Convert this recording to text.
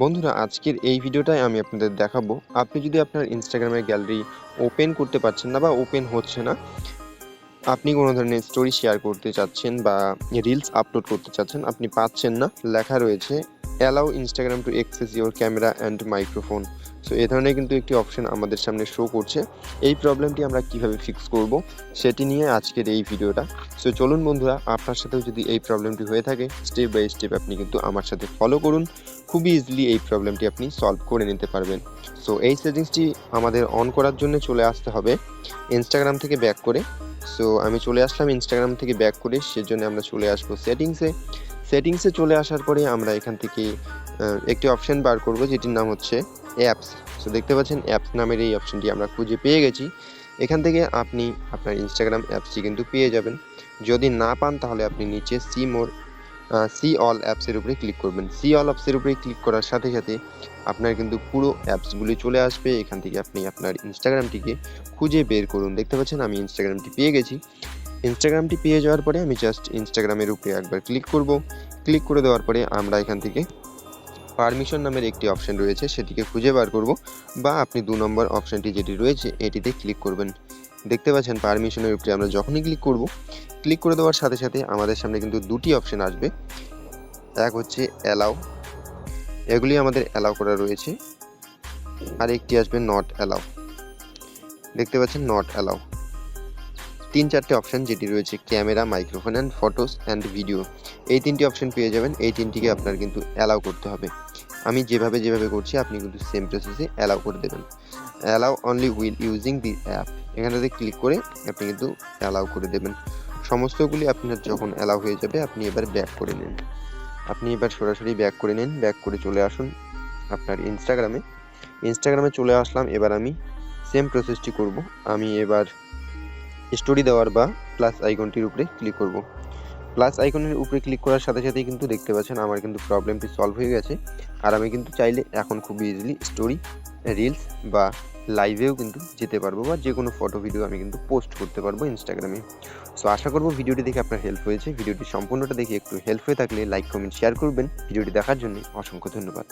বন্ধুরা, আজকের এই ভিডিওটায় আমি আপনাদের দেখাবো আপনি যদি আপনার ইনস্টাগ্রামের গ্যালারি ওপেন করতে পারছেন না বা ওপেন হচ্ছে না, আপনি কোনো ধরনের স্টোরি শেয়ার করতে চাচ্ছেন বা রিলস আপলোড করতে চাচ্ছেন, আপনি পাচ্ছেন না। লেখা রয়েছে allow Instagram to access your camera and microphone. So এ ধরনের কিন্তু একটি অপশন আমাদের সামনে শো করছে। এই প্রবলেমটি আমরা কিভাবে ফিক্স করব সেটি নিয়ে আজকের এই ভিডিওটা। সো চলুন বন্ধুরা, আপনার সাথেও যদি এই প্রবলেমটি হয়ে থাকে, স্টেপ বাই স্টেপ আপনি কিন্তু আমার সাথে ফলো করুন। খুবই ইজিলি এই প্রবলেমটি আপনি সলভ করে নিতে পারবেন। সো এই সেটিংসটি আমাদের অন করার জন্য চলে আসতে হবে ইনস্টাগ্রাম থেকে ব্যাক করে। সো আমি চলে আসলাম ইনস্টাগ্রাম থেকে ব্যাক করে, সেজন্য আমরা চলে আসবো সেটিংসে চলে আসার পরে আমরা এখান থেকে একটি অপশন বার করব যেটির নাম হচ্ছে অ্যাপস। সো দেখতে পাচ্ছেন অ্যাপস নামের এই অপশনটি আমরা খুঁজে পেয়ে গেছি। এখান থেকে আপনি আপনার ইনস্টাগ্রাম অ্যাপসটি কিন্তু পেয়ে যাবেন। যদি না পান তাহলে আপনি নিচে সি অল অ্যাপসের উপরে ক্লিক করবেন। সি অল অ্যাপসের উপরে ক্লিক করার সাথে সাথে আপনার কিন্তু পুরো অ্যাপসগুলি চলে আসবে। এখান থেকে আপনি আপনার ইনস্টাগ্রামটিকে খুঁজে বের করুন। দেখতে পাচ্ছেন আমি ইনস্টাগ্রামটি পেয়ে গেছি। ইনস্টাগ্রামটি পেয়ে যাওয়ার পরে আমি জাস্ট ইনস্টাগ্রামের উপরে একবার ক্লিক করব। ক্লিক করে দেওয়ার পরে আমরা এখান থেকে পারমিশন নামের একটি অপশন রয়েছে, সেটিকে খুঁজে বার করব, বা আপনি 2 নম্বর অপশনটি যেটি রয়েছে এটিতে ক্লিক করবেন। দেখতে পাচ্ছেন পারমিশনের উপরে আমরা যখনই ক্লিক করব, ক্লিক করে দেওয়ার সাথে সাথে আমাদের সামনে কিন্তু দুটি অপশন আসবে। এক হচ্ছে অ্যালাউ, এগুলি আমাদের অ্যালাউ করা রয়েছে, আর একটি আসবে নট অ্যালাউ। দেখতে পাচ্ছেন নট অ্যালাউ। 3-4টে অপশন যেটি রয়েছে camera, microphone and photos and video, এই 3টি অপশন পেয়ে যাবেন। এই 3টিকে আপনার কিন্তু অ্যালাউ করতে হবে। আমি যেভাবে করছি আপনি কিন্তু সেম প্রসেসে অ্যালাউ করে দেবেন। Allow only will using the app, এখানটাতে ক্লিক করে আপনি কিন্তু অ্যালাউ করে দেবেন। সমস্তগুলি আপনার যখন অ্যালাউ হয়ে যাবে আপনি এবার ব্যাক করে নিন। আপনি এবার সরাসরি ব্যাক করে নিন। ব্যাক করে চলে আসুন আপনার ইনস্টাগ্রামে চলে আসলাম। এবার আমি সেম প্রসেসটি করব। আমি এবার স্টোরি দেওয়ার বা প্লাস আইকনটির উপরে ক্লিক করব। প্লাস আইকনের উপরে ক্লিক করার সাথে সাথেই কিন্তু দেখতে পাচ্ছেন আমার কিন্তু প্রবলেমটি সলভ হয়ে গেছে। আর আমি কিন্তু চাইলে এখন খুব ইজিলি স্টোরি, রিলস বা লাইভেও কিন্তু যেতে পারবো, বা যে কোনো ফটো ভিডিও আমি কিন্তু পোস্ট করতে পারবো ইনস্টাগ্রামে। সো আশা করবো ভিডিওটি দেখে আপনার হেল্প হয়েছে। ভিডিওটি সম্পূর্ণটা দেখে একটু হেল্প হয়ে থাকলে লাইক, কমেন্ট, শেয়ার করবেন। ভিডিওটি দেখার জন্য অসংখ্য ধন্যবাদ।